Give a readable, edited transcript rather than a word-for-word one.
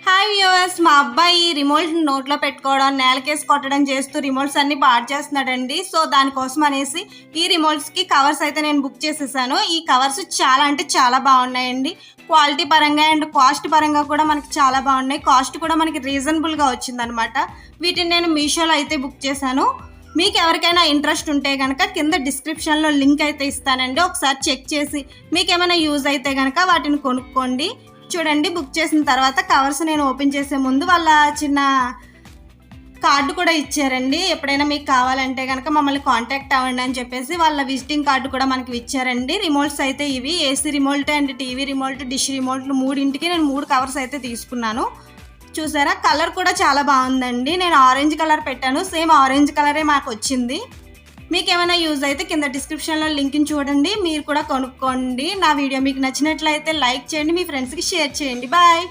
Hi viewers, మా అబ్బాయి remote నోట్లో పెట్టుకోవడం, నేలకేసి కొట్టడం చేస్తూ రిమోట్స్ అన్ని పాడు చేస్తున్నాడండి. సో దానికోసం అనేసి ఈ రిమోట్స్కి కవర్స్ అయితే నేను బుక్ చేసేసాను. ఈ కవర్స్ చాలా అంటే చాలా బాగున్నాయండి. క్వాలిటీ పరంగా అండ్ కాస్ట్ పరంగా కూడా మనకి చాలా బాగున్నాయి. కాస్ట్ కూడా మనకి రీజనబుల్గా వచ్చిందనమాట. వీటిని నేను మీషోలో అయితే బుక్ చేశాను. మీకు ఎవరికైనా ఇంట్రెస్ట్ ఉంటే కనుక కింద డిస్క్రిప్షన్లో లింక్ అయితే ఇస్తానండి. ఒకసారి చెక్ చేసి మీకు ఏమైనా యూజ్ అయితే కనుక వాటిని కొనుక్కోండి. చూడండి, బుక్ చేసిన తర్వాత కవర్స్ నేను ఓపెన్ చేసే ముందు వాళ్ళ చిన్న కార్డు కూడా ఇచ్చారండి. ఎప్పుడైనా మీకు కావాలంటే కనుక మమ్మల్ని కాంటాక్ట్ అవ్వండి అని చెప్పేసి వాళ్ళ విజిటింగ్ కార్డు కూడా మనకి ఇచ్చారండి. రిమోట్స్ అయితే ఇవి AC remote and TV remote, dish రిమోట్లు మూడింటికి నేను 3 కవర్స్ అయితే తీసుకున్నాను. చూసారా, కలర్ కూడా చాలా బాగుందండి. నేను ఆరెంజ్ కలర్ పెట్టాను, సేమ్ ఆరెంజ్ కలరే మాకు వచ్చింది. మీకు ఏమైనా యూజ్ అయితే కింద డిస్క్రిప్షన్లో లింక్ని చూడండి, మీరు కూడా కొనుక్కోండి. నా వీడియో మీకు నచ్చినట్లయితే లైక్ చేయండి, మీ ఫ్రెండ్స్కి షేర్ చేయండి. బాయ్.